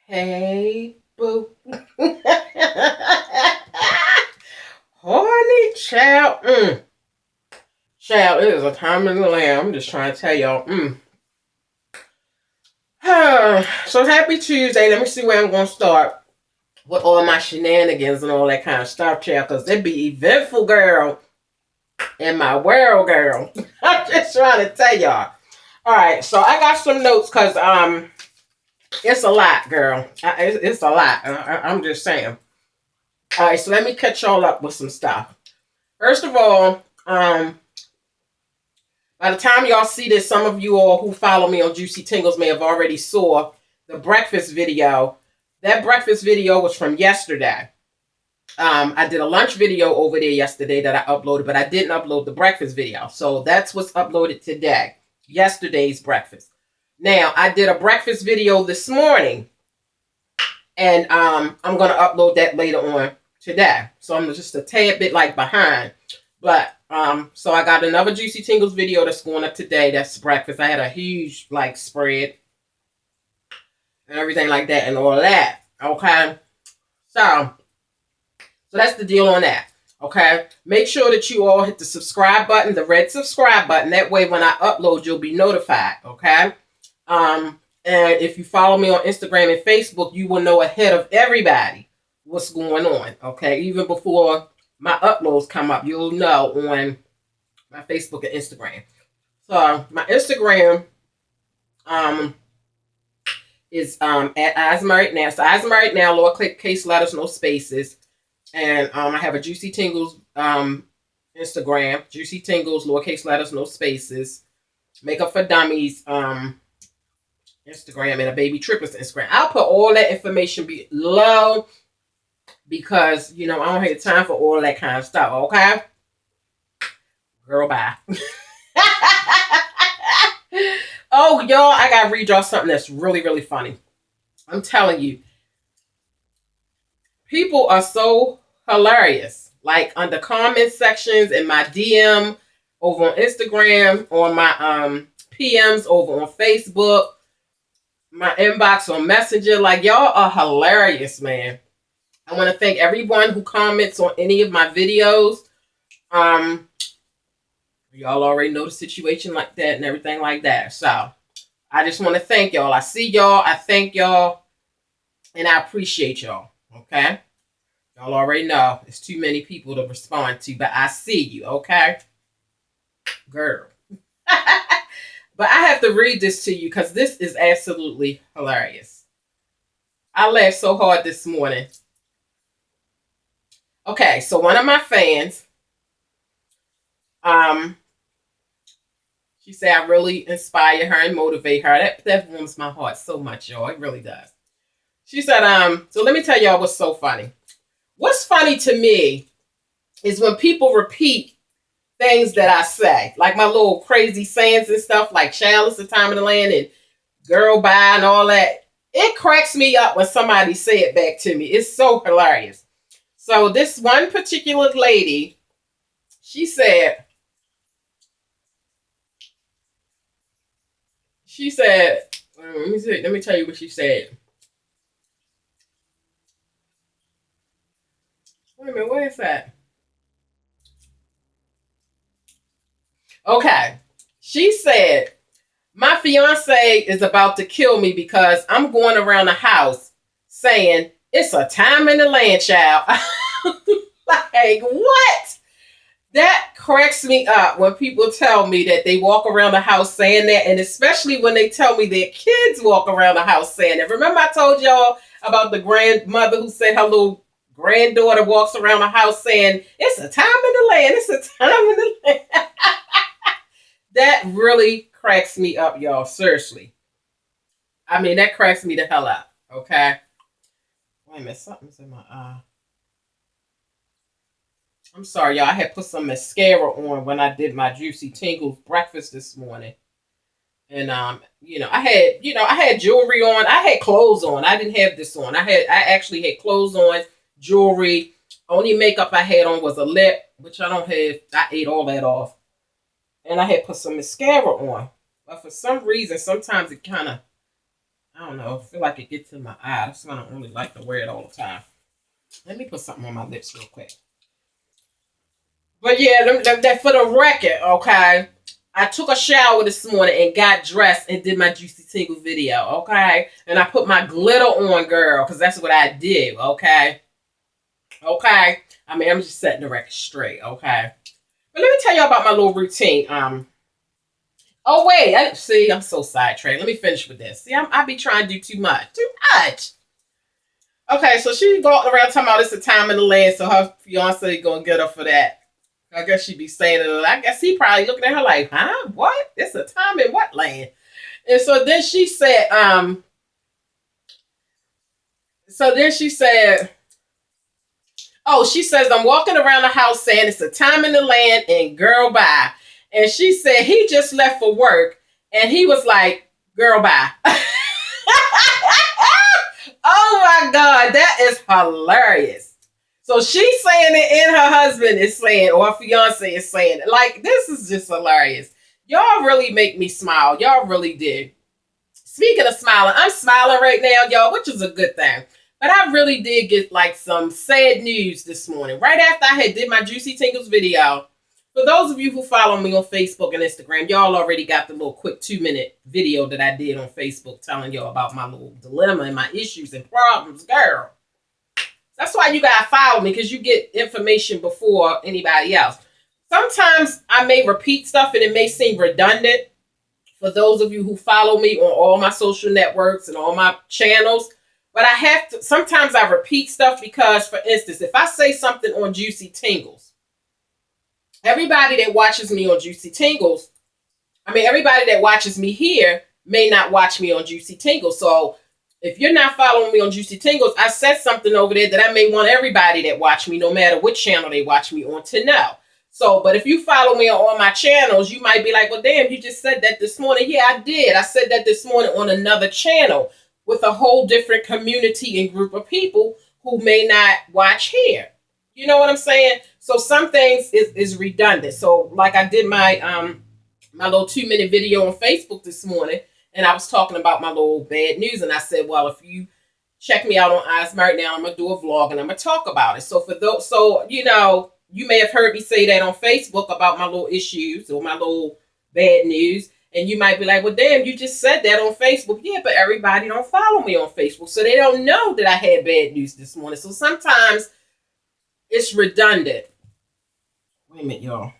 Hey, boo. Holy child. Child, it is a time in the land. I'm just trying to tell y'all. So happy Tuesday. Let me see where I'm going to start with all my shenanigans and all that kind of stuff, child, because it be eventful, girl, in my world, girl. I'm just trying to tell y'all. All right, so I got some notes because it's a lot, girl. It's a lot. I'm just saying. All right, so let me catch y'all up with some stuff. First of all, by the time y'all see this, some of you all who follow me on Juicy Tingles may have already saw the breakfast video. That breakfast video was from yesterday. I did a lunch video over there yesterday that I uploaded, but I didn't upload the breakfast video. So that's what's uploaded today. Yesterday's breakfast. Now, I did a breakfast video this morning, and I'm going to upload that later on today. So I'm just a tad bit like behind. But so I got another Juicy Tingles video that's going up today. That's breakfast. I had a huge like spread and everything like that and all that. Okay. So that's the deal on that. Okay. Make sure that you all hit the subscribe button, the red subscribe button. That way when I upload, you'll be notified. Okay. And if you follow me on Instagram and Facebook, you will know ahead of everybody what's going on. Okay. Even before my uploads come up, you'll know on my Facebook and Instagram. So my Instagram is at EyesMarriedNow. So EyesMarriedNow, lowercase letters, no spaces. And I have a Juicy Tingles Instagram, Juicy Tingles, lowercase letters, no spaces. Makeup for Dummies Instagram, and a Baby Triplets Instagram. I'll put all that information below because, I don't have time for all that kind of stuff, okay? Girl, bye. Oh, y'all, I gotta read y'all something that's really, really funny. I'm telling you. People are so hilarious. Like, under comment sections in my DM, over on Instagram, on my PMs, over on Facebook, my inbox on Messenger. Like, y'all are hilarious, man. I want to thank everyone who comments on any of my videos. Y'all already know the situation like that and everything like that. So I just want to thank y'all. I see y'all. I thank y'all. And I appreciate y'all. Okay? Y'all already know it's too many people to respond to, but I see you. Okay? Girl. But I have to read this to you because this is absolutely hilarious. I laughed so hard this morning. Okay, so one of my fans, she said I really inspire her and motivate her. That warms my heart so much, y'all. It really does. She said, so let me tell y'all what's so funny. What's funny to me is when people repeat things that I say, like my little crazy sayings and stuff, like child, it's the time of the land and girl, bye and all that. It cracks me up when somebody say it back to me. It's so hilarious. So this one particular lady, she said, let me tell you what she said. Wait a minute, what is that? Okay. She said, my fiance is about to kill me because I'm going around the house saying, it's a time in the land, child. Like, what? That cracks me up when people tell me that they walk around the house saying that, and especially when they tell me their kids walk around the house saying it. Remember I told y'all about the grandmother who said her little granddaughter walks around the house saying, it's a time in the land, it's a time in the land. That really cracks me up, y'all. Seriously. I mean, that cracks me the hell up, okay? Wait a minute, something's in my eye. I'm sorry, y'all. I had put some mascara on when I did my Juicy Tingles breakfast this morning. And I had jewelry on. I had clothes on. I didn't have this on. I actually had clothes on, jewelry. Only makeup I had on was a lip, which I don't have. I ate all that off. And I had put some mascara on. But for some reason, sometimes it kind of I don't know. I feel like it gets in my eye. That's why I don't really like to wear it all the time. Let me put something on my lips real quick. But yeah, that for the record, okay? I took a shower this morning and got dressed and did my Juicy Tingles video, okay? And I put my glitter on, girl, because that's what I did, okay? Okay? I mean, I'm just setting the record straight, okay? But let me tell you about my little routine. Oh, wait. I'm so sidetracked. Let me finish with this. See, I be trying to do too much. Too much. Okay, so she going around talking about it's a time in the land, so her fiance gonna get her for that. I guess she be saying it. I guess he probably looking at her like, huh? What? It's a time in what land? And so then she said, oh, she says, I'm walking around the house saying it's a time in the land and girl bye. And she said he just left for work and he was like, girl bye. Oh my God, that is hilarious. So she's saying it and her husband is saying, or her fiance is saying it. Like, this is just hilarious. Y'all really make me smile. Y'all really did. Speaking of smiling, I'm smiling right now, y'all, which is a good thing. But I really did get like some sad news this morning. Right after I had did my Juicy Tingles video. For those of you who follow me on Facebook and Instagram, y'all already got the little quick 2-minute video that I did on Facebook telling y'all about my little dilemma and my issues and problems, girl. That's why you gotta follow me, because you get information before anybody else. Sometimes I may repeat stuff and it may seem redundant for those of you who follow me on all my social networks and all my channels. But I have to, sometimes I repeat stuff because, for instance, if I say something on Juicy Tingles, everybody that watches me on Juicy Tingles, everybody that watches me here may not watch me on Juicy Tingles. So if you're not following me on Juicy Tingles, I said something over there that I may want everybody that watch me, no matter which channel they watch me on, to know. So, but if you follow me on all my channels, you might be like, well, damn, you just said that this morning. Yeah, I did. I said that this morning on another channel with a whole different community and group of people who may not watch here. You know what I'm saying? So some things is redundant. So like I did my my little 2-minute video on Facebook this morning, and I was talking about my little bad news, and I said, well, if you check me out on EyesMarriedNow, I'm gonna do a vlog and I'm gonna talk about it. So for those, so you know, you may have heard me say that on Facebook about my little issues or my little bad news. And you might be like, well, damn, you just said that on Facebook. Yeah, but everybody don't follow me on Facebook. So they don't know that I had bad news this morning. So sometimes it's redundant. Wait a minute, y'all.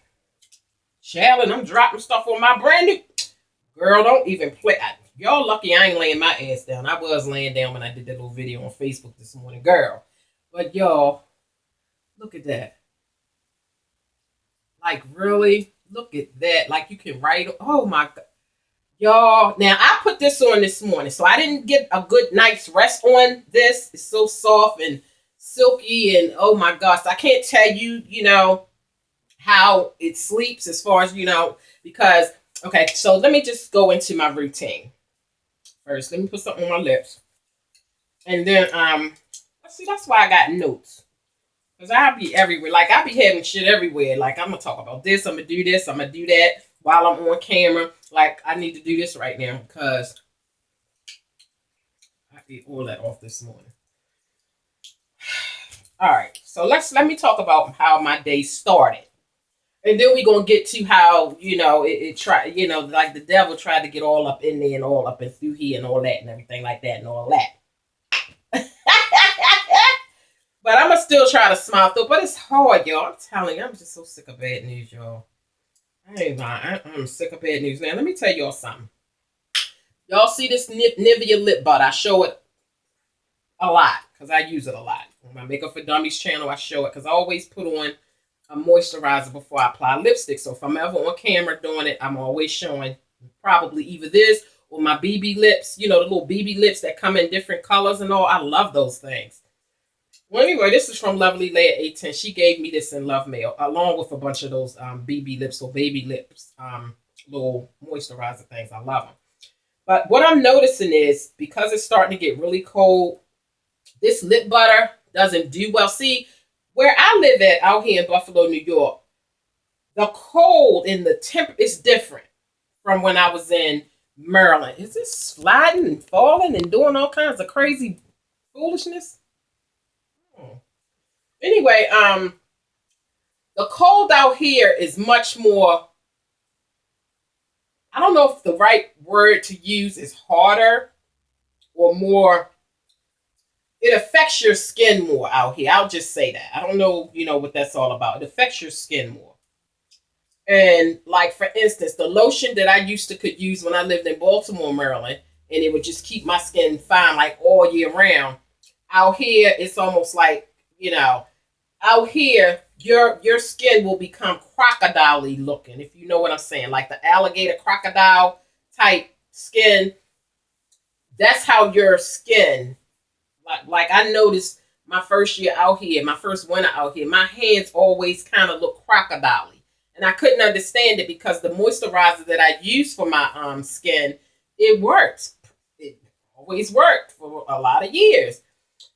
Shalyn, I'm dropping stuff on my brand new. Girl, don't even play. Y'all lucky I ain't laying my ass down. I was laying down when I did that little video on Facebook this morning. Girl. But y'all, look at that. Like, really? Look at that. Like, you can write. Oh, my God. Y'all. Now, I put this on this morning, so I didn't get a good night's rest on this. It's so soft and silky, and oh, my gosh. I can't tell you, you know, how it sleeps as far as, you know, because, okay, so let me just go into my routine. First, let me put something on my lips. And then, see, that's why I got notes. Because I'll be everywhere. Like, I'll be having shit everywhere. Like, I'm going to talk about this. I'm going to do this. I'm going to do that while I'm on camera. Like, I need to do this right now because I ate all that off this morning. All right. So, let me talk about how my day started. And then we're going to get to how, you know, it tried, you know, like the devil tried to get all up in there and all up and through here and all that and everything like that and all that. But I'm going to still try to smile through. But it's hard, y'all. I'm telling you, I'm just so sick of bad news, y'all. I'm sick of bad news. Now, let me tell y'all something. Y'all see this Nivea lip butter? I show it a lot because I use it a lot. On my Makeup for Dummies channel, I show it because I always put on a moisturizer before I apply lipstick. So if I'm ever on camera doing it, I'm always showing probably either this or my BB lips. You know, the little BB lips that come in different colors and all. I love those things. Well, anyway, this is from Lovely Layer 810. She gave me this in love mail, along with a bunch of those BB lips or baby lips, little moisturizer things. I love them. But what I'm noticing is, because it's starting to get really cold, this lip butter doesn't do well. See, where I live at out here in Buffalo, New York, the cold and the temp is different from when I was in Maryland. Is it sliding and falling and doing all kinds of crazy foolishness? Hmm. Anyway, the cold out here is much more, I don't know if the right word to use is harder or more, it affects your skin more out here. I'll just say that. I don't know, what that's all about. It affects your skin more. And like for instance, the lotion that I used to could use when I lived in Baltimore, Maryland, and it would just keep my skin fine like all year round. Out here, it's almost like, out here, your skin will become crocodile-y looking, if you know what I'm saying. Like the alligator crocodile type skin. That's how your skin, like I noticed my first year out here, my first winter out here, my hands always kind of look crocodile. And I couldn't understand it because the moisturizer that I use for my skin, it worked. It always worked for a lot of years.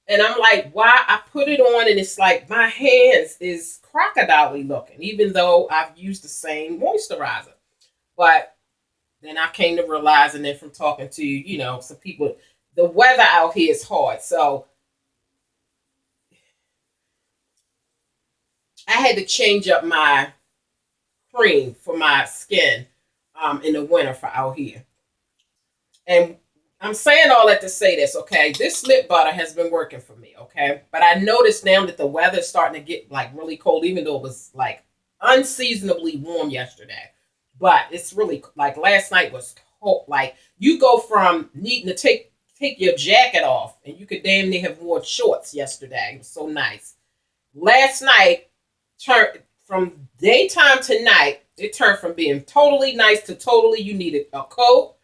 And I'm like, why I put it on and it's like my hands is crocodile looking, even though I've used the same moisturizer. But then I came to realize, and then from talking to, some people, the weather out here is hard. So I had to change up my cream for my skin in the winter for out here. And I'm saying all that to say this, okay? This lip butter has been working for me, okay? But I noticed now that the weather's starting to get like really cold, even though it was like unseasonably warm yesterday. But it's really like last night was cold. Like you go from needing to take your jacket off, and you could damn near have worn shorts yesterday. It was so nice. Last night turned from daytime to night. It turned from being totally nice to totally you needed a coat,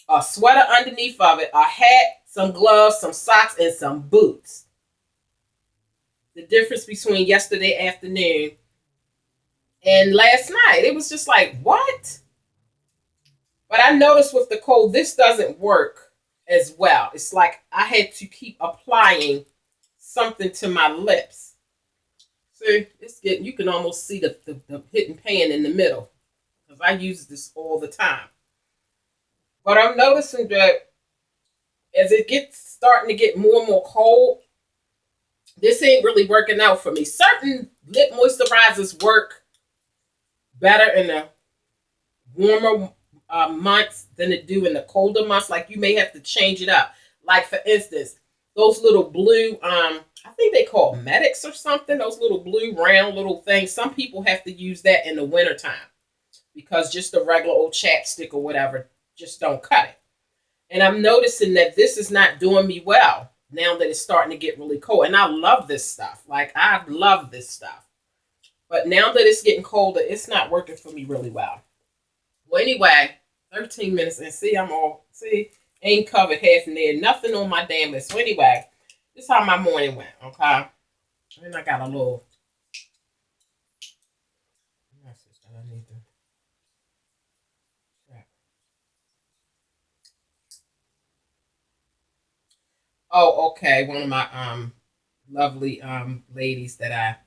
a sweater underneath of it, a hat, some gloves, some socks, and some boots. The difference between yesterday afternoon and last night, it was just like, what? But I noticed with the cold, this doesn't work as well. It's like I had to keep applying something to my lips. See, you can almost see the hidden pan in the middle because I use this all the time. But I'm noticing that as it gets starting to get more and more cold, this ain't really working out for me. Certain lip moisturizers work better in the warmer months than it do in the colder months. Like you may have to change it up. Like for instance, those little blue, I think they call medics or something. Those little blue round little things. Some people have to use that in the wintertime because just the regular old chapstick or whatever just don't cut it. And I'm noticing that this is not doing me well now that it's starting to get really cold. And I love this stuff. Like I love this stuff. But now that it's getting colder, it's not working for me really well. Well, anyway, 13 minutes and ain't covered half in there. Nothing on my damn list. So anyway, this is how my morning went, okay? And I got a little message that I need to check. Oh, okay. One of my lovely ladies that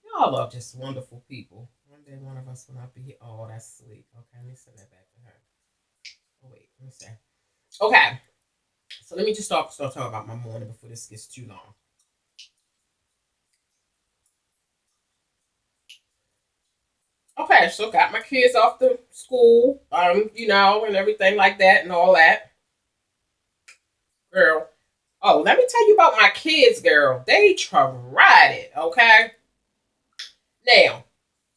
y'all are just wonderful people. One day one of us will not be here. Oh, that's sweet. Okay, let me send that back to her. Oh wait, let me see. Okay. So let me just start talking about my morning before this gets too long. Okay, so got my kids off to school, and everything like that and all that. Girl. Oh, let me tell you about my kids, girl. They tried it, okay? Now,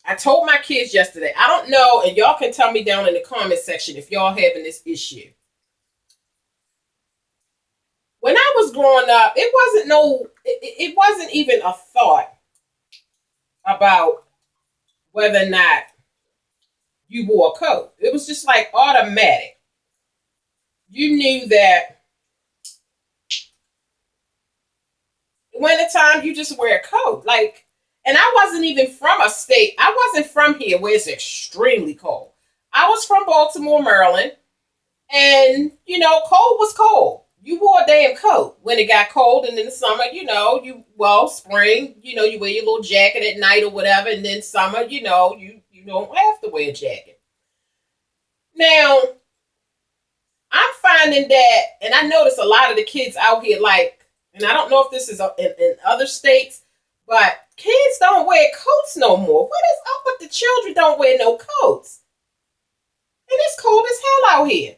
I told my kids yesterday, I don't know, and y'all can tell me down in the comment section if y'all having this issue. When I was growing up, it wasn't even a thought about whether or not you wore a coat. It was just like automatic. You knew that wintertime you just wear a coat. Like, and I wasn't even from a state. I wasn't from here where it's extremely cold. I was from Baltimore, Maryland, and cold was cold. You wore a damn coat when it got cold, and in the summer, spring, you wear your little jacket at night or whatever, and then summer, you don't have to wear a jacket. Now, I'm finding that, and I notice a lot of the kids out here, like, and I don't know if this is in other states, but kids don't wear coats no more. What is up with the children don't wear no coats? And it's cold as hell out here.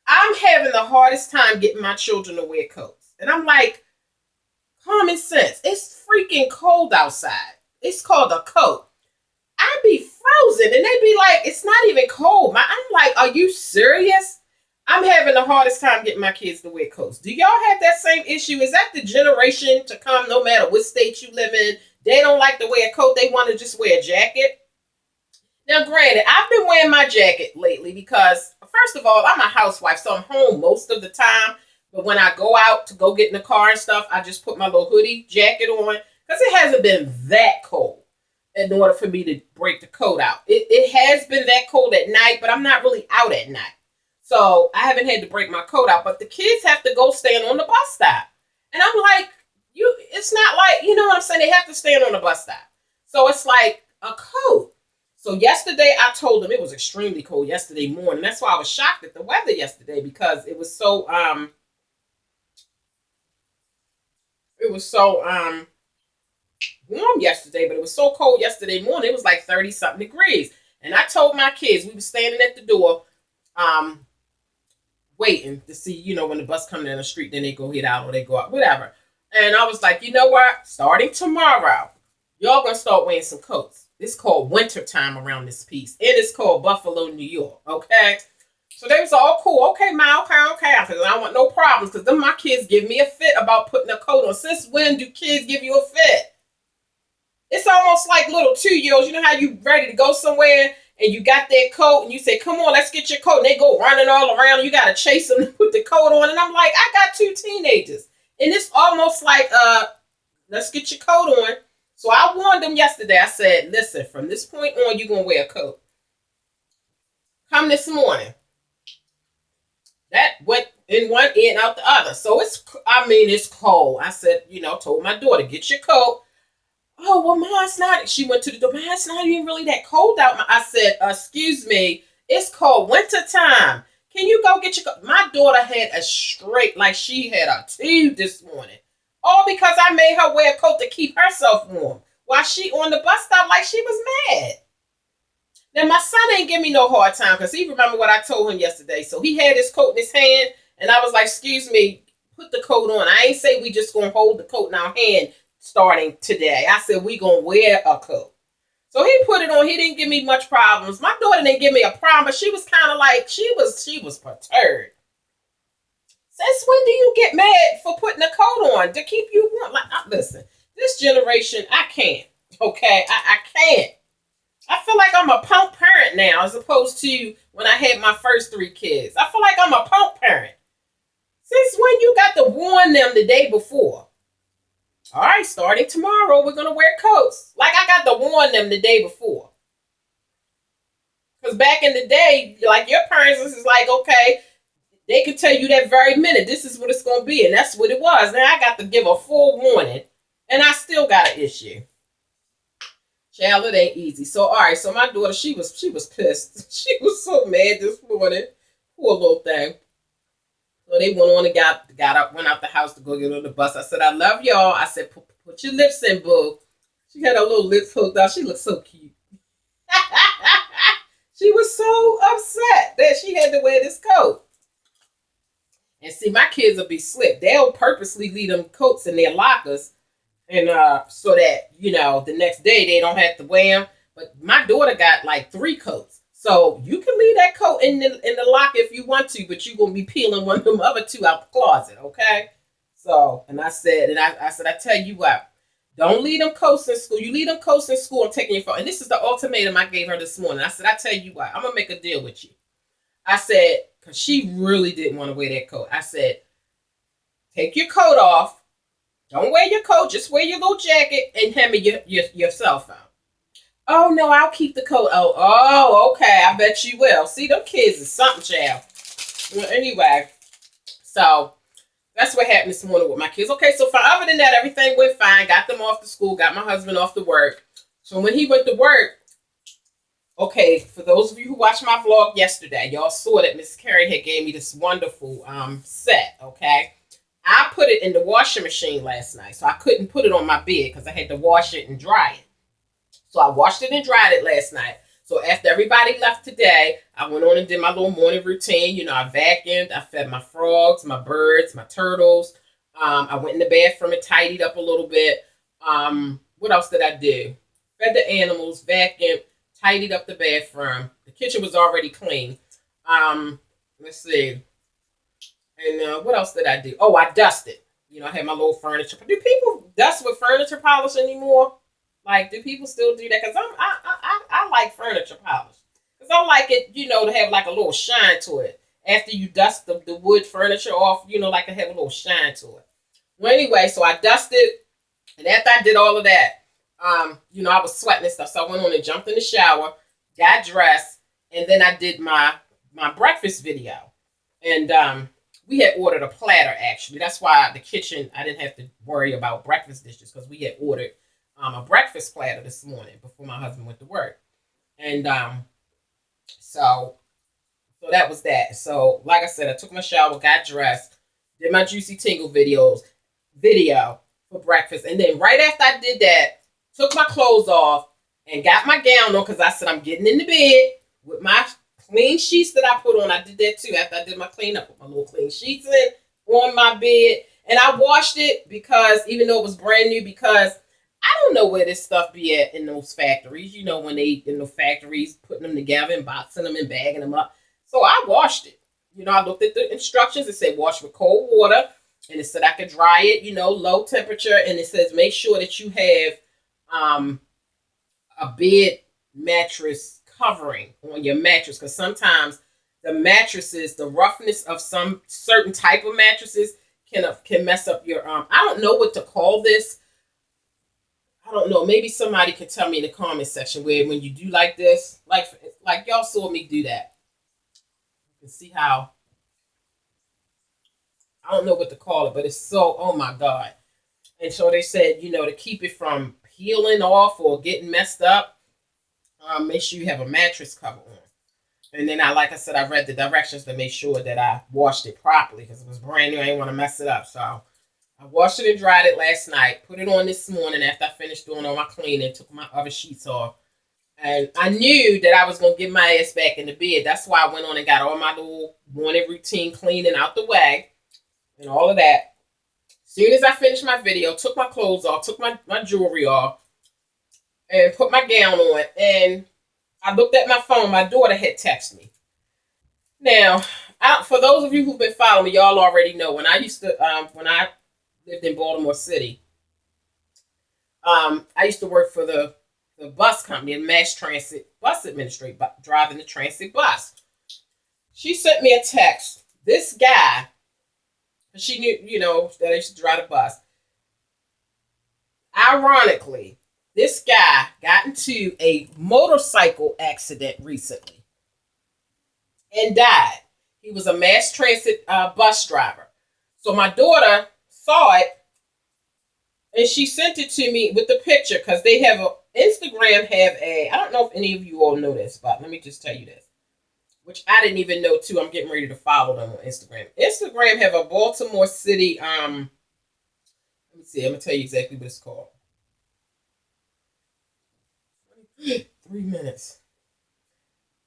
I'm having the hardest time getting my children to wear coats. And I'm like, common sense. It's freaking cold outside. It's called a coat. I'd be frozen and they'd be like, it's not even cold. I'm like, are you serious? I'm having the hardest time getting my kids to wear coats. Do y'all have that same issue? Is that the generation to come, no matter what state you live in? They don't like to wear a coat. They want to just wear a jacket. Now, granted, I've been wearing my jacket lately because, first of all, I'm a housewife, so I'm home most of the time. But when I go out to go get in the car and stuff, I just put my little hoodie jacket on because it hasn't been that cold in order for me to break the coat out. It has been that cold at night, but I'm not really out at night. So I haven't had to break my coat out, but the kids have to go stand on the bus stop. And I'm like, it's not like, you know what I'm saying? They have to stand on the bus stop. So it's like a coat. So yesterday I told them it was extremely cold yesterday morning. That's why I was shocked at the weather yesterday because it was so warm yesterday, but it was so cold yesterday morning. It was like 30-something degrees. And I told my kids, we were standing at the door, waiting to see, you know, when the bus comes down the street, then they go head out or they go out, whatever. And I was like, you know what? Starting tomorrow, y'all gonna start wearing some coats. It's called winter time around this piece. It is called Buffalo, New York. Okay. So they was all cool. Okay, Ma, okay. I said, I don't want no problems because then my kids give me a fit about putting a coat on. Since when do kids give you a fit? It's almost like little 2-year-olds. You know how you ready to go somewhere and you got that coat and you say, come on, let's get your coat. And they go running all around and you got to chase them to put the coat on. And I'm like, I got 2 teenagers. And it's almost like, let's get your coat on. So I warned them yesterday. I said, listen, from this point on, you're going to wear a coat. Come this morning. That went in one ear and out the other. So it's cold. I said, told my daughter, get your coat. Oh, well, Ma, it's not. She went to the door. Ma, it's not even really that cold out. I said, excuse me, it's cold winter time. Can you go get your coat? My daughter had a straight, like she had a tube this morning. All because I made her wear a coat to keep herself warm. While she on the bus stop like she was mad. Now, my son ain't give me no hard time because he remembered what I told him yesterday. So he had his coat in his hand, and I was like, excuse me, put the coat on. I ain't say we just going to hold the coat in our hand starting today. I said we going to wear a coat. So he put it on. He didn't give me much problems. My daughter didn't give me a problem, but she was kind of like, she was perturbed. Since when do you get mad for putting a coat on to keep you warm? Like, listen, this generation, I can't. Okay, I can't. I feel like I'm a punk parent now as opposed to when I had my first 3 kids. I feel like I'm a punk parent. Since when you got to warn them the day before? All right, starting tomorrow, we're going to wear coats. Like I got to warn them the day before. Because back in the day, like your parents is like, okay, they could tell you that very minute, this is what it's going to be. And that's what it was. Now I got to give a full warning. And I still got an issue. Child, it ain't easy. So, all right. So my daughter, she was pissed. She was so mad this morning. Poor little thing. So they went on and got up, went out the house to go get on the bus. I said, I love y'all. I said, put your lips in, boo. She had her little lips hooked out. She looked so cute. She was so upset that she had to wear this coat. And see, my kids will be slick. They'll purposely leave them coats in their lockers. And so that, the next day they don't have to wear them. But my daughter got like 3 coats. So you can leave that coat in the locker if you want to, but you're going to be peeling one of them other 2 out the closet, okay? So, and I said, I tell you what, don't leave them coats in school. You leave them coats in school, I'm taking your phone. And this is the ultimatum I gave her this morning. I said, I tell you what, I'm going to make a deal with you. I said, because she really didn't want to wear that coat. I said, take your coat off. Don't wear your coat. Just wear your little jacket and hand me your cell phone. Oh, no, I'll keep the coat. Oh, okay. I bet you will. See, them kids is something, child. Well, anyway, so that's what happened this morning with my kids. Okay, so other than that, everything went fine. Got them off to school. Got my husband off to work. So when he went to work, Okay, for those of you who watched my vlog yesterday, y'all saw that Miss Carrie had gave me this wonderful set, okay? I put it in the washing machine last night, so I couldn't put it on my bed because I had to wash it and dry it. So I washed it and dried it last night. So after everybody left today, I went on and did my little morning routine. You know, I vacuumed, I fed my frogs, my birds, my turtles. I went in the bathroom and tidied up a little bit. What else did I do? Fed the animals, vacuumed, tidied up the bathroom. The kitchen was already clean. Let's see. And what else did I do? Oh, I dusted. You know, I had my little furniture. Do people dust with furniture polish anymore? Like, do people still do that? Because I like furniture polish. Because I like it, you know, to have like a little shine to it. After you dust the wood furniture off, you know, like to have a little shine to it. Well, anyway, so I dusted. And after I did all of that, you know, I was sweating and stuff. So I went on and jumped in the shower, got dressed, and then I did my breakfast video. And we had ordered a platter, actually. That's why the kitchen, I didn't have to worry about breakfast dishes because we had ordered a breakfast platter this morning before my husband went to work. And so that was that. So like I said, I took my shower, got dressed, did my Juicy Tingle video for breakfast. And then right after I did that, took my clothes off and got my gown on because I said I'm getting in the bed with my clean sheets that I put on. I did that too after I did my cleanup. Put my little clean sheets in on my bed. And I washed it because even though it was brand new, because I don't know where this stuff be at in those factories. You know, when they in the factories putting them together and boxing them and bagging them up. So I washed it. You know, I looked at the instructions. It said wash with cold water. And it said I could dry it, you know, low temperature. And it says make sure that you have a bed mattress covering on your mattress. Because sometimes the mattresses, the roughness of some certain type of mattresses can mess up your I don't know what to call this. I don't know. Maybe somebody can tell me in the comment section where when you do like this, like y'all saw me do that. You can see how, I don't know what to call it, but it's so, oh my God. And so they said, you know, to keep it from peeling off or getting messed up, make sure you have a mattress cover on. And then like I said, I read the directions to make sure that I washed it properly because it was brand new. I didn't want to mess it up. So I washed it and dried it last night. Put it on this morning after I finished doing all my cleaning. Took my other sheets off. And I knew that I was going to get my ass back in the bed. That's why I went on and got all my little morning routine cleaning out the way. And all of that. As soon as I finished my video, took my clothes off, took my jewelry off, and put my gown on. And I looked at my phone. My daughter had texted me. Now, for those of you who've been following me, y'all already know when I used to, when I lived in Baltimore City, I used to work for the bus company, a mass transit bus administrator, driving the transit bus. She sent me a text. This guy, she knew, you know, that I used to drive the bus. Ironically, this guy got into a motorcycle accident recently and died. He was a mass transit bus driver. So my daughter saw it and she sent it to me with the picture because they have Instagram have I don't know if any of you all know this, but let me just tell you this, which I didn't even know too. I'm getting ready to follow them on Instagram. Instagram have a Baltimore City, let me see, I'm going to tell you exactly what it's called. 3 minutes.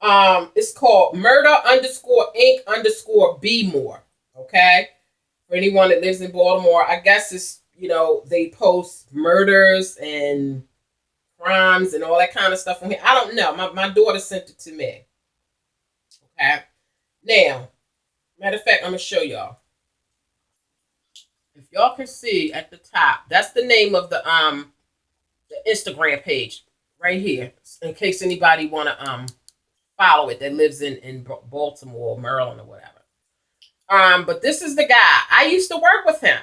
It's called murder_inc_be more. Okay? For anyone that lives in Baltimore, I guess it's, you know, they post murders and crimes and all that kind of stuff on here. I don't know. My daughter sent it to me. Okay? Now, matter of fact, I'm going to show y'all. If y'all can see at the top, that's the name of the Instagram page right here, in case anybody want to follow it that lives in Baltimore or Maryland or whatever. But this is the guy. I used to work with him.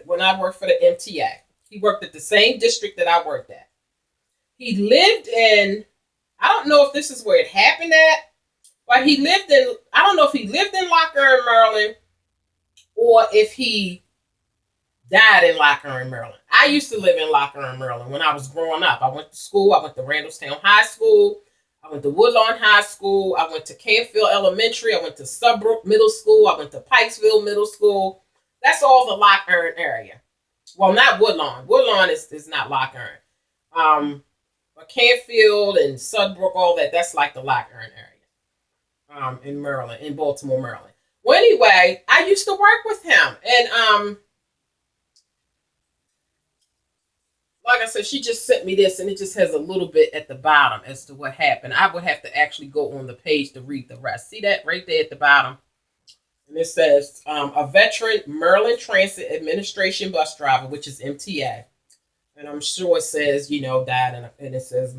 When I worked for the MTA. He worked at the same district that I worked at. He lived in, I don't know if this is where it happened at, but he lived in, I don't know if he lived in Lock Earn, Maryland, or if he died in Lock Earn, Maryland. I used to live in Lock Earn, Maryland when I was growing up. I went to school. I went to Randallstown High School. I went to Woodlawn High School. I went to Canfield Elementary. I went to Subbrook Middle School. I went to Pikesville Middle School. That's all the Lock Earn area. Well, not Woodlawn. Woodlawn is not Lock Earn. But Canfield and Sudbrook, all that, that's like the Lock Earn area. In Maryland, in Baltimore, Maryland. Well, anyway, I used to work with him. And like I said, she just sent me this, and it just has a little bit at the bottom as to what happened. I would have to actually go on the page to read the rest. See that right there at the bottom? And it says, a veteran Maryland Transit Administration bus driver, which is MTA. And I'm sure it says, died, and it says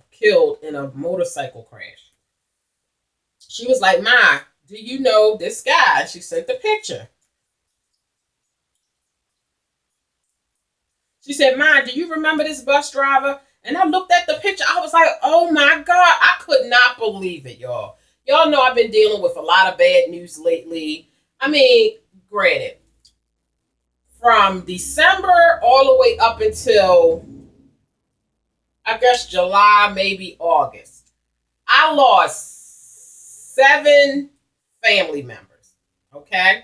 killed in a motorcycle crash. She was like, Ma, do you know this guy? She sent the picture. She said, Ma, do you remember this bus driver? And I looked at the picture. I was like, oh my God. I could not believe it, y'all. Y'all know I've been dealing with a lot of bad news lately. I mean, granted, from December all the way up until, I guess, July, maybe August, I lost 7 family members. Okay?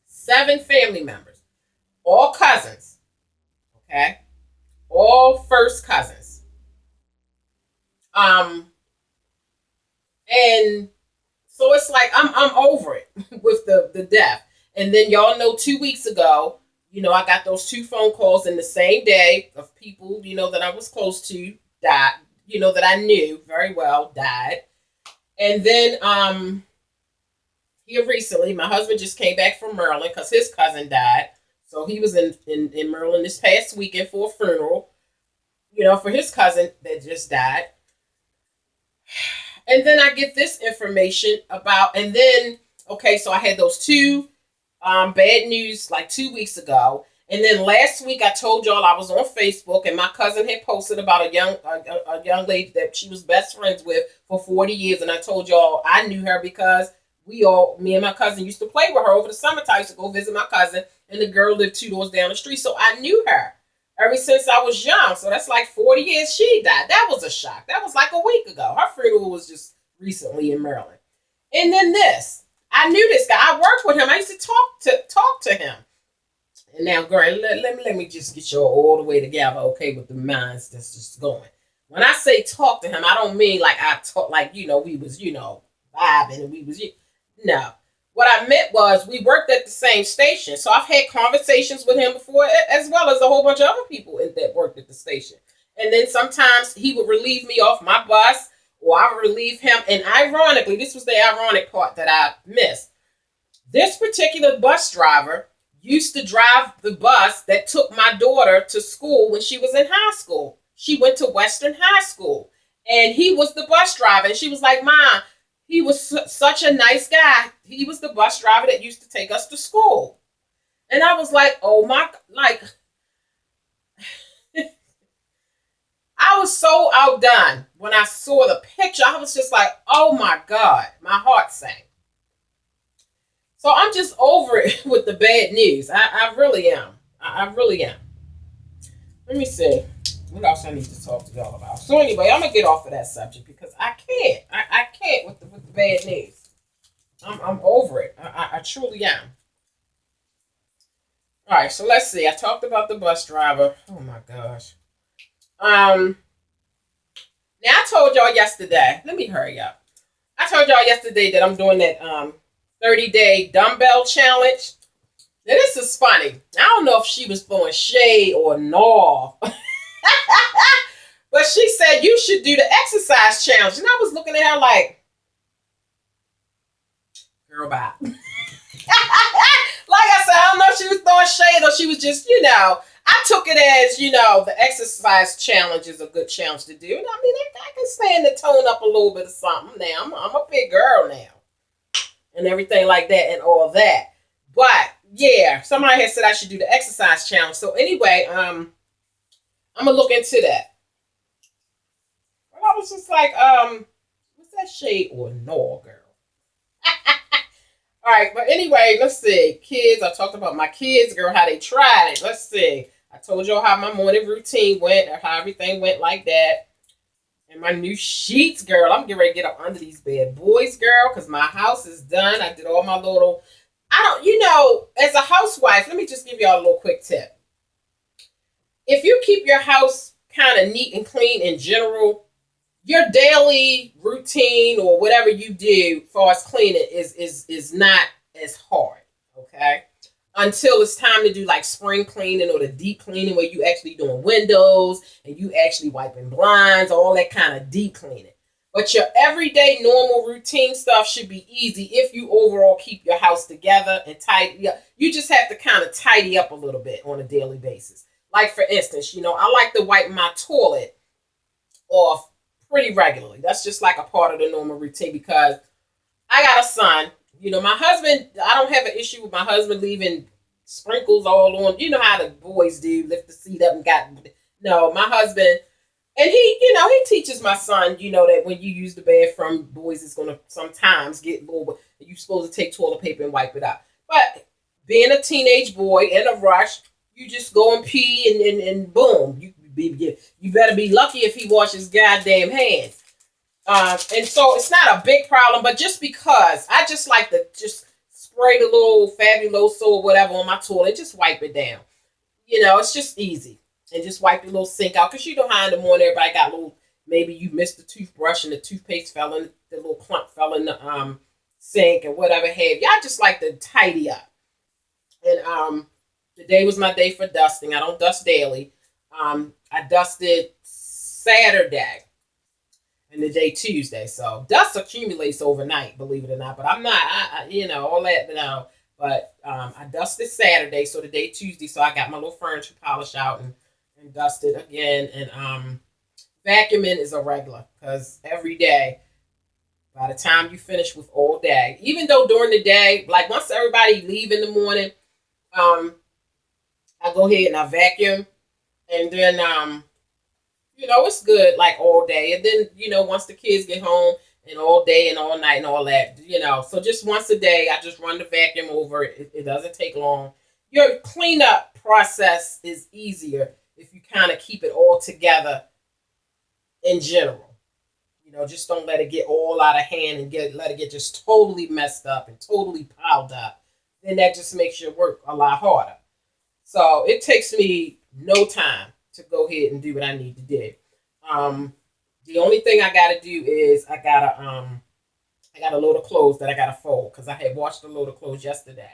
7 family members. All cousins. Okay? All first cousins. And so it's like I'm over it with the death. And then y'all know 2 weeks ago, I got those 2 phone calls in the same day of people, that I was close to died, that I knew very well died. And then here recently, my husband just came back from Maryland because his cousin died. So he was in Maryland this past weekend for a funeral, for his cousin that just died. And then I get this information about, and then, okay, so I had those 2 bad news like 2 weeks ago. And then last week I told y'all I was on Facebook, and my cousin had posted about a young lady that she was best friends with for 40 years. And I told y'all I knew her because me and my cousin used to play with her over the summertime. I used to go visit my cousin, and the girl lived 2 doors down the street. So I knew her ever since I was young. So that's like 40 years she died. That was a shock. That was like a week ago. Her funeral was just recently in Maryland. And then this. I knew this guy. I worked with him. I used to talk to him. And now, girl, let me just get you all the way together, okay, with the minds that's just going. When I say talk to him, I don't mean like I talk like, we was, vibing and we was, no. What I meant was we worked at the same station. So I've had conversations with him before, as well as a whole bunch of other people that worked at the station. And then sometimes he would relieve me off my bus, or I would relieve him. And ironically, this was the ironic part that I missed. This particular bus driver used to drive the bus that took my daughter to school when she was in high school. She went to Western High School, and he was the bus driver. And she was like, Mom, he was such a nice guy. He was the bus driver that used to take us to school. And I was like, oh my, like, I was so outdone when I saw the picture. I was just like, oh my God, my heart sank. So I'm just over it with the bad news. I really am. I really am. Let me see. What else I need to talk to y'all about? So anyway, I'm going to get off of that subject because I can't. I can't with the bad news. I'm over it. I truly am. All right, so let's see. I talked about the bus driver. Oh my gosh. Now I told y'all yesterday. Let me hurry up. I told y'all yesterday that I'm doing that 30-day dumbbell challenge. Now this is funny. I don't know if she was throwing shade or no. But she said you should do the exercise challenge. And I was looking at her like, girl, bye. Like I said, I don't know if she was throwing shade or she was just, I took it as, the exercise challenge is a good challenge to do. And I mean, I can stand to tone up a little bit of something now. I'm a big girl now. And everything like that and all that. But, yeah, somebody had said I should do the exercise challenge. So, anyway, I'm going to look into that. I was just like, was that shade or no, girl? All right, but anyway, let's see. Kids, I talked about my kids, girl, how they tried it. Let's see. I told y'all how my morning routine went, or how everything went like that. And my new sheets, girl. I'm getting ready to get up under these bad boys, girl, because my house is done. I did all my little, I don't, as a housewife, let me just give y'all a little quick tip. If you keep your house kind of neat and clean in general, your daily routine or whatever you do as far as cleaning is not as hard, okay? Until it's time to do like spring cleaning or the deep cleaning where you actually doing windows and you actually wiping blinds, all that kind of deep cleaning. But your everyday normal routine stuff should be easy if you overall keep your house together and tidy up. You just have to kind of tidy up a little bit on a daily basis. Like for instance, I like to wipe my toilet off pretty regularly. That's just like a part of the normal routine because I got a son. My husband, I don't have an issue with my husband leaving sprinkles all on. You know how the boys do, lift the seat up and no, my husband, and he teaches my son, that when you use the bathroom, boys is going to sometimes get little, you're supposed to take toilet paper and wipe it out. But being a teenage boy in a rush, you just go and pee and boom. You better be lucky if he washes goddamn hands. And so it's not a big problem, but just because I just like to just spray the little Fabuloso or whatever on my toilet, just wipe it down. It's just easy. And just wipe the little sink out. Because how in the morning everybody got maybe you missed the toothbrush and the toothpaste fell in, the little clump fell in the sink and whatever have you. I just like to tidy up. And today was my day for dusting. I don't dust daily. I dusted Saturday. And the day Tuesday. So dust accumulates overnight, believe it or not. But I'm not, all that, no. But I dusted Saturday, so the day Tuesday. So I got my little furniture polished out and dusted again. And vacuuming is a regular because every day, by the time you finish with all day, even though during the day, like once everybody leave in the morning, I go ahead and I vacuum. And then, it's good like all day. And then, once the kids get home and all day and all night and all that, so just once a day, I just run the vacuum over. It doesn't take long. Your cleanup process is easier if you kind of keep it all together in general. Just don't let it get all out of hand and let it get just totally messed up and totally piled up. Then that just makes your work a lot harder. So it takes me no time to go ahead and do what I need to do. The only thing I gotta do is I got a load of clothes that I gotta fold because I had washed a load of clothes yesterday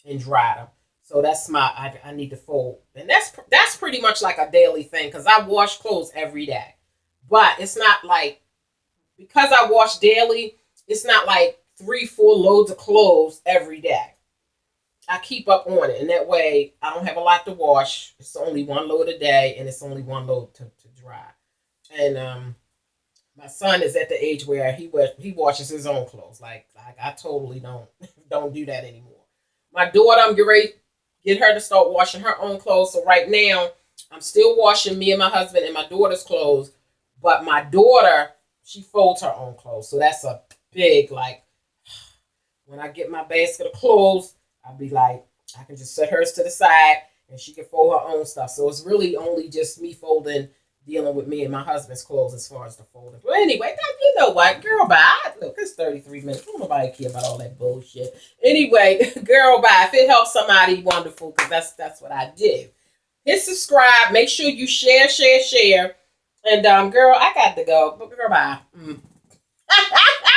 and dried them. So that's I need to fold, and that's pretty much like a daily thing because I wash clothes every day. But it's not like because I wash daily, it's not like 3-4 loads of clothes every day. I keep up on it, and that way I don't have a lot to wash. It's only one load a day, and it's only one load to dry. And my son is at the age where he washes his own clothes. Like I totally don't do that anymore. My daughter, I'm getting ready to get her to start washing her own clothes. So right now, I'm still washing me and my husband and my daughter's clothes. But my daughter, she folds her own clothes. So that's a big, when I get my basket of clothes, I'll be like, I can just set hers to the side and she can fold her own stuff. So it's really only just me dealing with me and my husband's clothes as far as the folding. But anyway, you know what? Girl, bye. Look, it's 33 minutes. Don't nobody care about all that bullshit. Anyway, girl, bye. If it helps somebody, wonderful, because that's what I do. Hit subscribe. Make sure you share. And, girl, I got to go. But girl, bye.